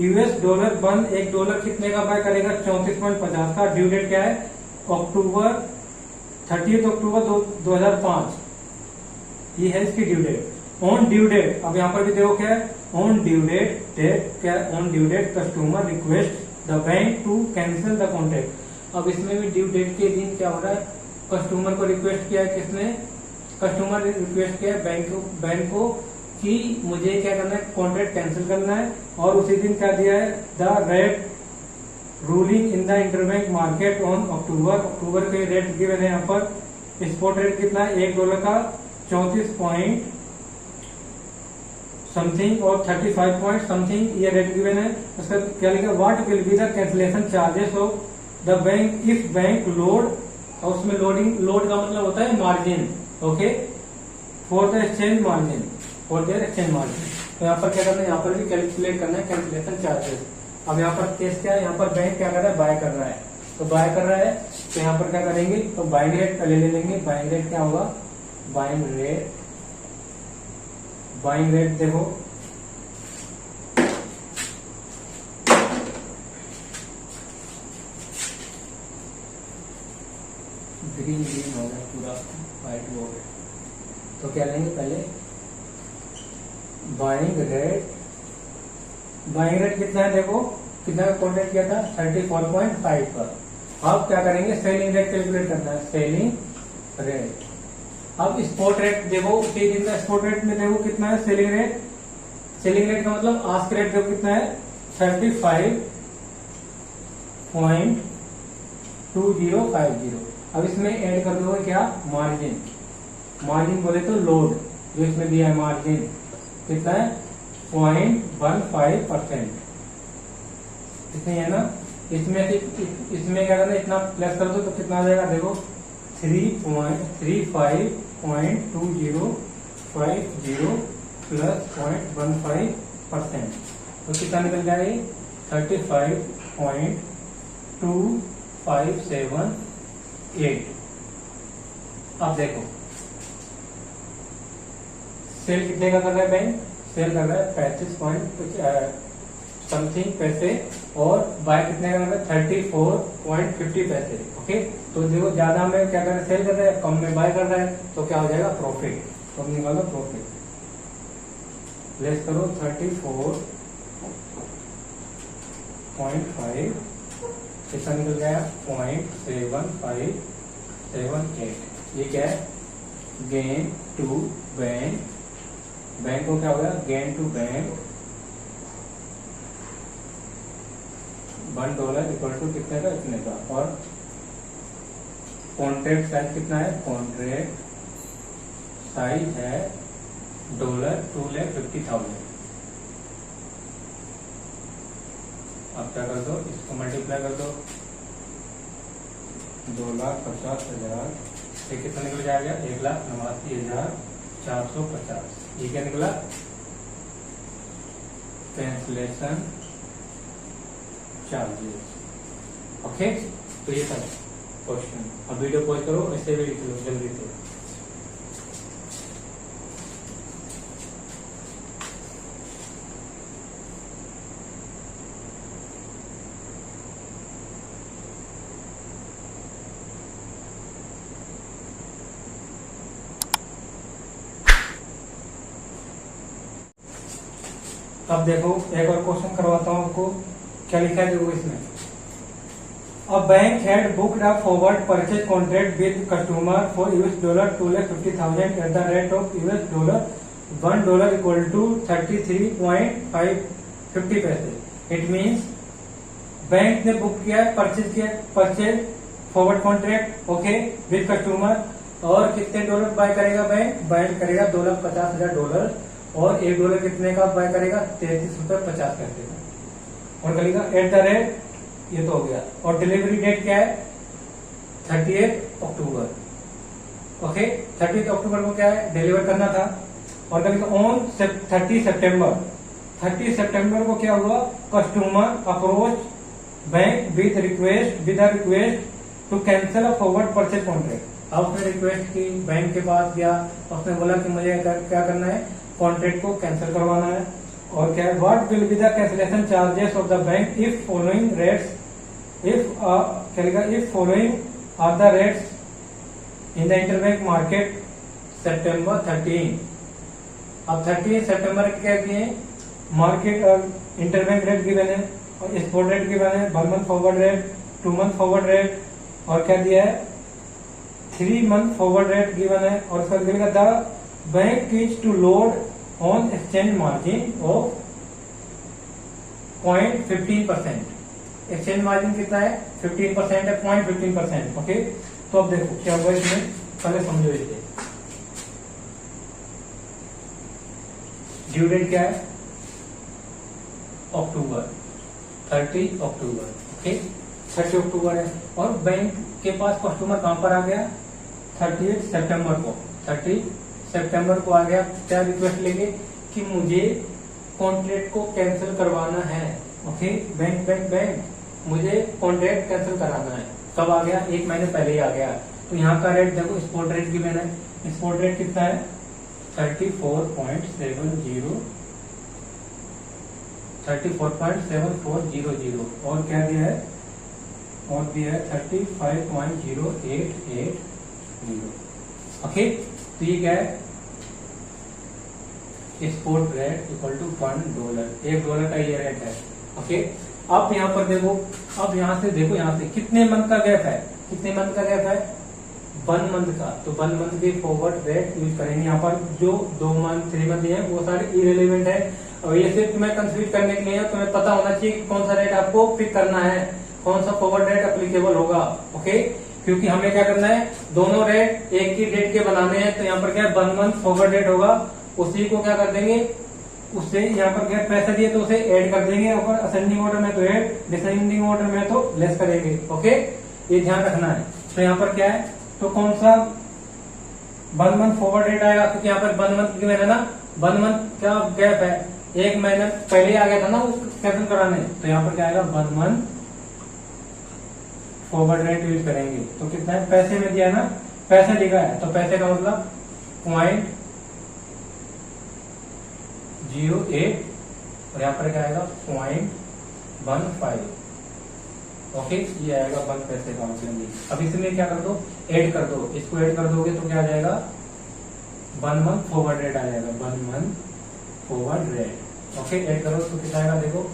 $1 $1 कितने का बाय करेगा, 34.50 का। ड्यू डेट क्या है, 30 अक्टूबर 2005, ये है इसकी due date. On due date, अब यहाँ पर भी देखो क्या है, ऑन ड्यू डेट क्या, on due date customer request the bank to cancel the contract. अब इसमें भी ड्यू डेट के दिन क्या हो रहा है, कस्टमर को रिक्वेस्ट किया है, किसने, कस्टमर ने रिक्वेस्ट किया है बैंक को कि मुझे क्या करना है, कॉन्ट्रैक्ट कैंसिल करना है। और उसी दिन क्या दिया है, the rate ruling in the interbank market on October के रेट गिवन है। यहाँ पर स्पॉट रेट कितना है, $1 का 34 पॉइंट समथिंग और 35 पॉइंट समथिंग ये रेट गिवन है। उसका क्या लिखा, what will be the cancellation charges of the bank if bank load, और उसमें लोड का मतलब होता है margin. Okay, for the exchange margin, for their exchange margin. तो यहाँ पर क्या करना है, यहाँ पर भी कैलकुलेट करना है कैंसिलेशन चार्जेस। अब यहाँ पर केस क्या है, यहाँ पर बैंक क्या कर रहा है, बाय कर रहा है। तो बाय कर रहा है तो यहाँ पर क्या करेंगे, तो बाइंग रेट पहले ले लेंगे। बाइंग रेट क्या होगा, बाइंग रेट देखो, ग्रीन हो गया पूरा, व्हाइट हो गया। तो क्या लेंगे, पहले बाइंग रेट कितना है, देखो कितना का कॉन्ट्रैक्ट किया था, 34.5 पर। अब क्या करेंगे, सेलिंग रेट कैलकुलेट करना है, सेलिंग रेट। अब स्पॉट रेट देखो, उसी दिन का स्पॉट रेट में देखो कितना है, सेलिंग रेट का मतलब आस्क रेट देखो कितना है, 35.2050। अब इसमें ऐड कर दो क्या, मार्जिन बोले तो लोड, जो इसमें दिया है मार्जिन कितना है, 0.15%। इतनी है ना। इसमें क्या करना है, इतना प्लस कर दो तो कितना आ जाएगा, देखो 35.2050 प्लस 0.15%, तो कितना निकल जाएगा, 35.2578। अब देखो सेल कितने का कर रहा है बैंक, सेल कर रहा है 35 समथिंग पैसे, और बाय कितने का कर रहा है, 34.50 पैसे। ओके, तो देखो ज्यादा में क्या कर रहा है, सेल कर रहा है, कम में बाय कर रहा है, तो क्या हो जाएगा, प्रॉफिट। तो हम निकालो प्रॉफिट, लेस करो 34.5, कितना निकल गया, 0.7578। ये क्या है, गेन टू बैंक, बैंक को क्या होगा, gain to bank $1 equal to कितने का, इतने का। और कॉन्ट्रैक्ट साइज कितना है, कॉन्ट्रैक्ट साइज है $250,000। अब क्या कर दो, इसको मल्टीप्लाई कर दो, 2,50,000 ये कितना निकल जाएगा, 1,89,450। ये क्या निकला, कैंसिलेशन चार्जेस। ओके, तो ये था क्वेश्चन। अब वीडियो पॉज करो, ऐसे भी लिख लो जल्दी से। अब देखो एक और क्वेश्चन करवाता हूं आपको, क्या लिखा है देखो इसमें, a bank had booked a forward purchase contract with customer for $250,000 at the rate of $1 equal to 33.50 पैसे। इट मीन्स बैंक ने बुक किया है, purchase forward contract, okay, with customer, और कितने डॉलर बाय करेगा बैंक करेगा $250,000, और $1 कितने का बाय करेगा, 33.50 पैसे का। और करेगा एट द रेट ये तो हो गया। और डिलीवरी डेट क्या है? 30 अक्टूबर। ओके, 30 अक्टूबर को क्या है? डिलीवर करना था। और कभी ऑन 30 सितंबर, 30 सितंबर को क्या हुआ? Customer approach bank with request to cancel a forward purchase contract. अब उसने रिक्वेस्ट की, बैंक के पास गया, उसने बोला कि मुझे क्या करना है? कॉन्ट्रैक्ट को कैंसिल करवाना है। और क्या है? What will be the cancellation charges of the bank if following rates, if following are the rates in the interbank market September 13। अब 30 सितंबर क्या किए? मार्केट और इंटरबैंक रेट गिवन है और स्पॉट रेट गिवन है, 1 month forward rate, 2 month forward rate और क्या दिया है? 3 मंथ फॉरवर्ड रेट गिवन है। और उसका लिखेगा the bank is to load on exchange margin of 0.15%। Exchange margin कितना है? 15% है, 0.15%। ओके, तो अब देखो क्या हुआ इसमें, पहले समझो इसे। ड्यू डेट क्या है? अक्टूबर, 30 अक्टूबर। ओके, 30 अक्टूबर है और बैंक के पास कस्टमर कहां पर आ गया? 30 सितंबर को। 30 सितंबर को आ गया, क्या रिक्वेस्ट लेके कि मुझे कॉन्ट्रैक्ट को कैंसिल करवाना है। ओके, बैंक मुझे कॉन्ट्रैक्ट कैंसिल कराना है। कब आ गया? 1 महीने पहले ही आ गया। तो यहाँ का रेट देखो, स्पॉट रेट की मैंने, स्पॉट रेट कितना है? 34.7400 और क्या दिया है? और दिया है 35.0880। ओके, तो ये क्या है? स्पॉट रेट इक्वल टू $1, $1 का ये रेट है। ओके, अब यहाँ पर देखो, अब यहाँ से देखो, यहाँ से कितने मंथ का गैप है? कितने मंथ का गैप है? 1 मंथ का। तो 1 मंथ के फॉरवर्ड रेट यूज करेंगे। यहाँ पर जो 2 मंथ 3 मंथ है वो सारे इरेलीवेंट है और ये सिर्फ तुम्हें कंफ्यूज करने के लिए है। तुम्हें पता होना चाहिए कि कौन सा रेट आपको पिक करना है, कौन सा फॉरवर्ड रेट अप्लीकेबल होगा। ओके, क्योंकि हमें क्या करना है? दोनों रेट एक ही डेट के बनाने हैं। तो यहाँ पर क्या है? 1 मंथ फॉरवर्ड रेट होगा, उसी को क्या कर देंगे? उससे यहाँ पर क्या पैसा दिए तो उसे ऐड कर देंगे। और असेंडिंग ऑर्डर में तो ऐड, डिसेंडिंग ऑर्डर में तो लेस करेंगे। ओके, ये ध्यान रखना है। तो यहाँ पर क्या है? तो कौन सा 1 मंथ फॉरवर्ड रेट आएगा? क्योंकि यहाँ पर 1 मंथ की है ना, 1 मंथ क्या गैप है? 1 महीना पहले आ गया था ना उसको कैंसिल कराने। तो यहाँ पर क्या आएगा? 1 मंथ फॉरवर्ड रेट यूज करेंगे। तो कितना है? पैसे में दिया ना, पैसे लिखा है तो पैसे का मतलब 0.08 और यहाँ पर क्या आएगा? 0.15। ओके, ये आएगा 1 पैसे का मतलब। अब इसमें क्या कर दो? ऐड कर दो। इसको ऐड कर दोगे तो क्या आ जाएगा? 1 मंथ फॉरवर्ड रेट आ जाएगा। 1 month forward rate. Okay, add करो तो कितना आएगा? देखो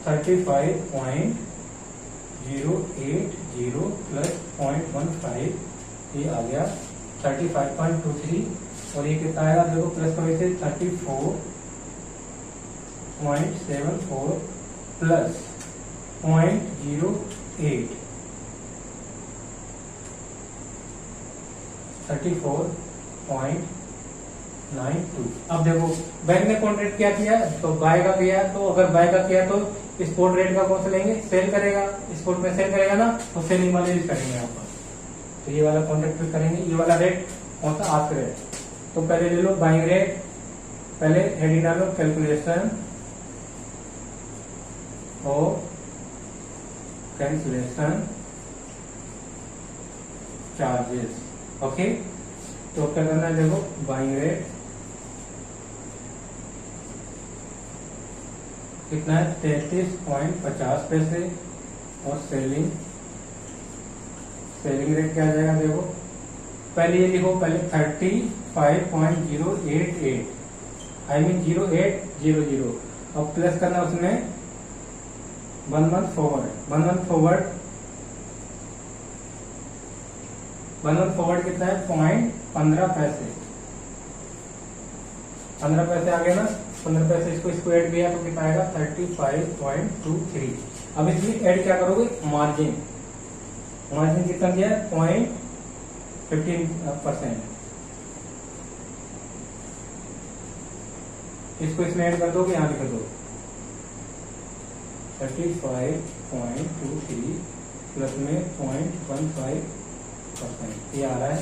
35.080 प्लस 0.15, ये आ गया 35.23। और ये कितना आएगा? देखो प्लस करो इसे, 34.74 प्लस 0.08, 34.92। अब देखो बैंक ने कॉन्ट्रैक्ट क्या किया? तो बाय का किया। तो अगर बाय का किया तो स्पॉट रेट का कौन सा लेंगे? सेल करेगा, स्पॉट में सेल करेगा ना, तो सेलिंग वाले यूज करेंगे यहाँ पर। तो ये वाला कॉन्ट्रैक्ट भी करेंगे। ये वाला रेट कौन सा? Ask rate. तो पहले ले लो बाइंग रेट, पहले हेडिंग डालो कैलकुलेशन और कैंसिलेशन चार्जेस। ओके, तो क्या करना है? देखो बाइंग रेट कितना है? 33.50 पैसे और सेलिंग रेट क्या आ जाएगा? देखो पहले ये लिखो, पहले 35.088 आई मीन 0800। अब प्लस करना उसमें 1 मंथ फॉरवर्ड। 1 मंथ फॉरवर्ड कितना है? 0.15 पैसे। 15 पैसे आ गया ना, 15 पैसे इसको ऐड किया तो कितना आएगा? 35.23। अब इसमें ऐड क्या करोगे? मार्जिन कितना दिया है? 0.15%। इसको इसमें ऐड कर दो, यहाँ लिख दो 35.23 प्लस में 0.15%, ये आ रहा है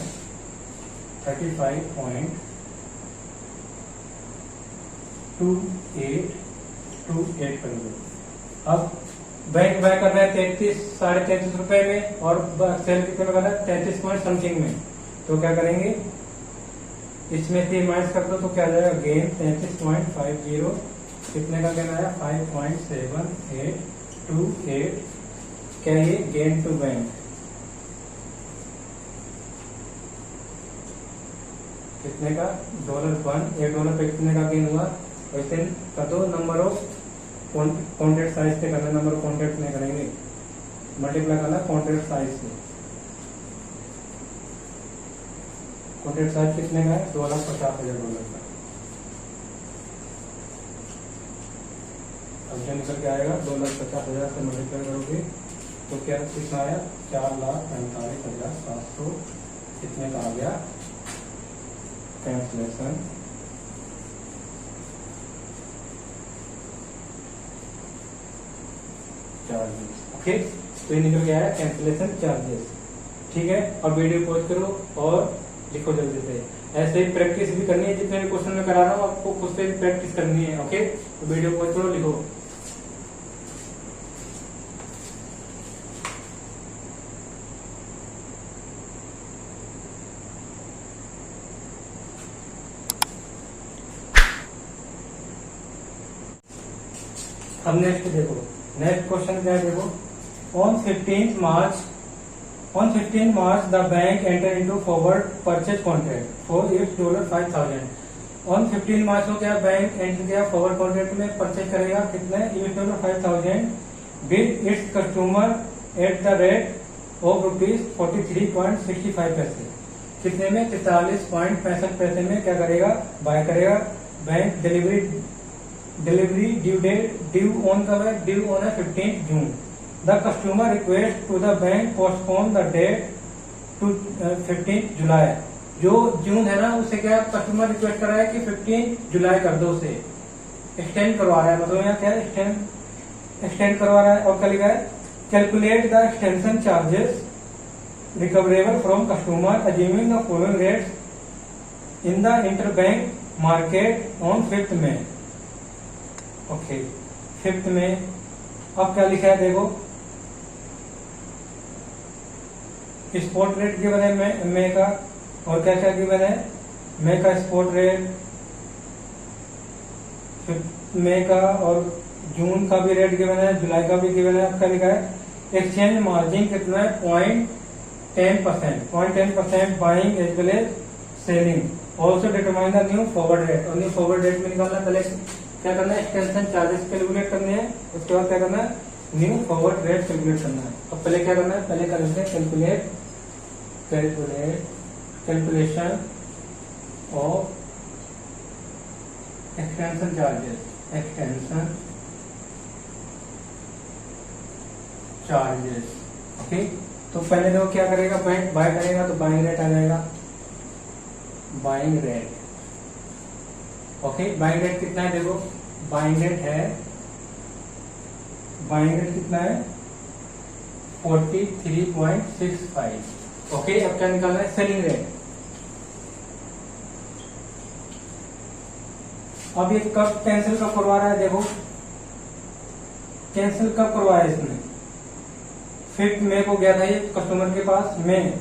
35.2828 अब बैंक बाय कर रहा है 33 रुपए में और सेल कितने में कर रहा है 33 पॉइंट समथिंग में, तो क्या करेंगे इसमें से माइनस कर दो तो क्या आ जाएगा गेन 33.50, कितने का गेन आया 5.7828, क्या ये गेन टू बैंक कितने का $1, $1 पे कितने का गेन हुआ। वैसे कर दो नंबर ऑफ कॉन्ट्रैक्ट साइज से करना, नंबर ऑफ कॉन्ट्रैक्ट नहीं करेंगे, मल्टीप्लाई करना कॉन्ट्रैक्ट साइज से। कॉन्ट्रैक्ट साइज कितने का है $2,50,000 का। अब जो निकल के आएगा 2,50,000 से मल्टीप्लाई करोगे तो क्या कितना आया 4,45,700, कितने का आ गया कैंसलेशन चार्जेस। ओके, तो ये निकल गया है कैंसलेशन चार्जेस। ठीक है, और वीडियो पॉज करो और लिखो जल्दी से। ऐसे ही प्रैक्टिस भी करनी है, जितने भी क्वेश्चन में करा रहा हूँ आपको खुद से प्रैक्टिस करनी है। ओके, तो वीडियो पॉज करो, लिखो। अब नेक्स्ट देखो, नेक्स्ट क्वेश्चन क्या है देखो। On 15 March the bank enter into forward purchase contract for $5,000। On 15 मार्च को क्या बैंक एंटर किया फॉरवर्ड कॉन्ट्रैक्ट में, परचेज करेगा कितने $5,000 with its customer at the rate of ₹43.65, कितने में 43.65 में क्या करेगा बाय करेगा। बैंक डिलीवरी ड्यू ऑन कब है, ड्यू ऑन है 15 June. The customer request to the bank postpone the date to 15 July. जो जून है ना उसे क्या कस्टमर रिक्वेस्ट कर रहा है कि 15 जुलाई कर दो, उसे एक्सटेंड करवा रहा है, मतलब यहाँ क्या है एक्सटेंड करवा रहा है। और क्या लिखा है calculate the extension charges recoverable from customer assuming the following rates in the interbank market on 5 मई। ओके, 5 में अब क्या लिखा है देखो, स्पॉट रेट गिवन है मई का, और क्या क्या गिवन है मई का स्पॉट रेट, मई का और जून का भी रेट गिवन है, जुलाई का भी गिवन है। आपका लिखा है एक्सचेंज मार्जिन कितना है 0.10% buying as well as selling. Also determine the new forward rate, और न्यू फॉरवर्ड रेट में निकालना पहले क्या करना है एक्सटेंशन चार्जेस कैलकुलेट करने हैं, उसके बाद क्या करना है न्यू फॉरवर्ड रेट कैलकुलेट करना है। अब पहले क्या करना है, पहले कर लेते हैं calculation of extension charges okay. तो पहले देखो क्या करेगा, बैंक बाय करेगा तो बाइंग रेट आ जाएगा, buying rate. Okay, buying rate कितना है देखो, बाइंग रेट कितना है 43.65। ओके, अब क्या निकालना है सेलिंग रेट। अब ये कब कैंसिल कब करवा रहा है देखो, कैंसिल कब करवाया इसने 5 मई को गया था ये कस्टमर के पास, मई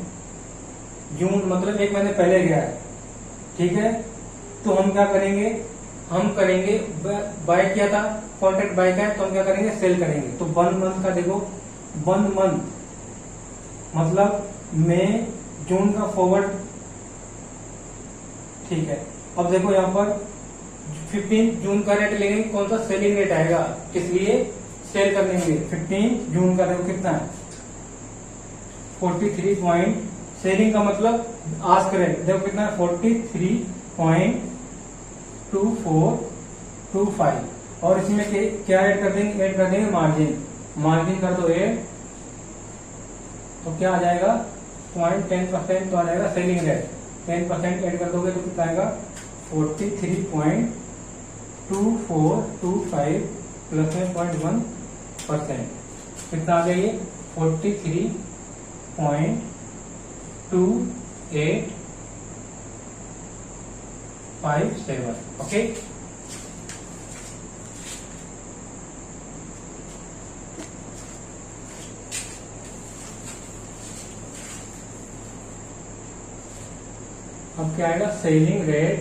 जून मतलब 1 महीने पहले गया है। ठीक है, तो हम क्या करेंगे, हम करेंगे बाय किया था, कॉन्ट्रैक्ट बाय का है तो हम क्या करेंगे सेल करेंगे। तो 1 मंथ का देखो, 1 मंथ मतलब मई जून का फॉरवर्ड। ठीक है, अब देखो यहाँ पर 15 जून का रेट लेंगे, कौन सा सेलिंग रेट आएगा, इसलिए सेल कर लेंगे 15 जून का देखो कितना है 43 पॉइंट, सेलिंग का मतलब आस्क रेट देखो कितना है 43.2425। और इसमें क्या ऐड कर देंगे, मार्जिन कर दो ऐड, तो क्या आ जाएगा 0.10% तो आ जाएगा सेलिंग रेट, 10% ऐड कर दोगे तो कितना आएगा 43.2425 प्लस में 0.1 परसेंट। कितना आ गया ये 43.2857। ओके, अब क्या आएगा सेलिंग रेट।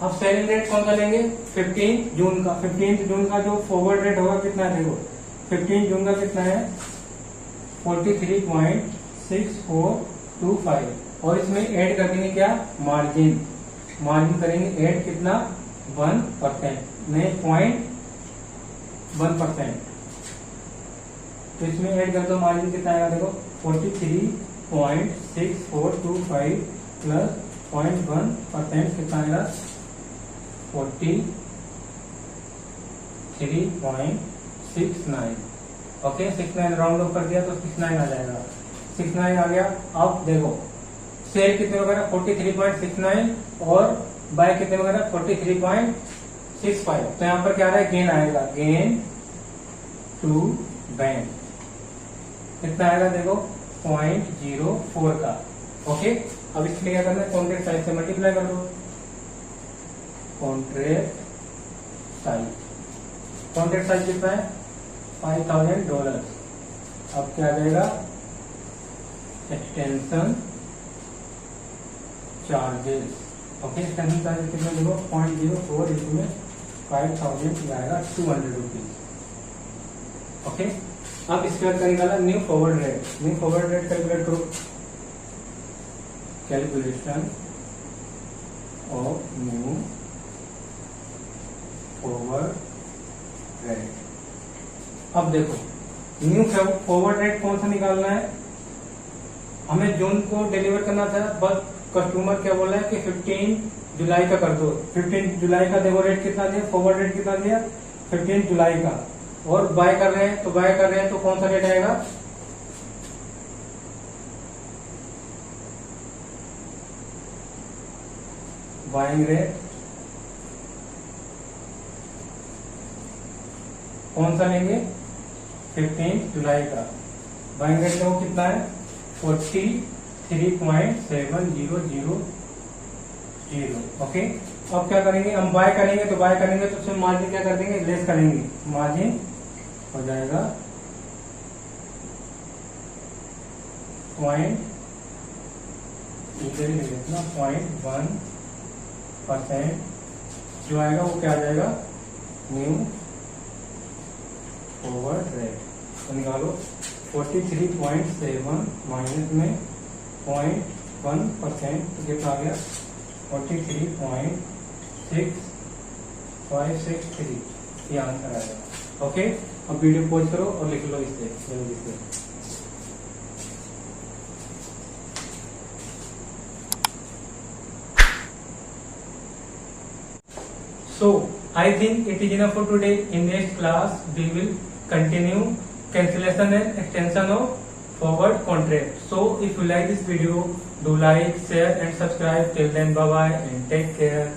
अब सेलिंग रेट कौन सा लेंगे 15 जून का। 15 जून का जो फॉरवर्ड रेट होगा कितना है देखो, 15 जून का कितना है 43.6425 और इसमें ऐड कर देंगे क्या मार्जिन। मार्जिन करेंगे ऐड कितना 1% में 0.1%। तो इसमें ऐड कर दो मार्जिन कितना आएगा देखो 43.6425 प्लस 0.1% कितना आएगा 43.69। ओके, 69 राउंड ऑफ कर दिया तो 69 आ जाएगा। 69 आ गया। अब देखो सेल कितने वगैरह 43.69 और बाय कितने वगैरह 43.65। तो यहाँ पर क्या आ रहा है गेन आएगा, गेन टू बैंक कितना आएगा देखो 0.04 का। ओके, अब इसमें क्या करना है कॉन्ट्रैक्ट साइज से मल्टीप्लाई कर दो। कॉन्ट्रैक्ट साइज कितना है $5,000। अब क्या आ जाएगा extension charges. Okay, extension charges कितना देखो 0.04 इंटू में 5,000 आएगा 200 रुपीज। ओके, अब इसके बाद निकाला new forward rate. New forward rate calculate करो। Calculation of new forward rate. अब देखो न्यू फॉरवर्ड रेट कौन सा निकालना है, हमें जून को डिलीवर करना था, बस कस्टमर क्या बोला है कि 15 जुलाई का कर दो। 15 जुलाई का देखो रेट कितना दिया, फॉरवर्ड रेट कितना दिया 15 जुलाई का, और बाय कर रहे हैं तो कौन सा रेट आएगा बाइंग रेट कौन सा लेंगे 15 जुलाई का। बाइंग रेट देखो कितना है 43.7000। ओके, अब क्या करेंगे हम बाय करेंगे तो उसमें मार्जिन क्या कर देंगे लेस करेंगे, मार्जिन हो जाएगा 0.1% जो आएगा वो क्या आ जाएगा न्यू फॉरवर्ड रेट। तो निकालो 43.7 माइनस में 0.1% तो कितना आ गया 43.6563। ये आंसर आएगा। ओके, अब वीडियो पॉज करो और लिख लो इससे जल्दी से। So I think it is enough for today. In next class we will continue cancellation and extension of forward contract. So if you like this video, do like, share and subscribe. Till then, bye bye and take care.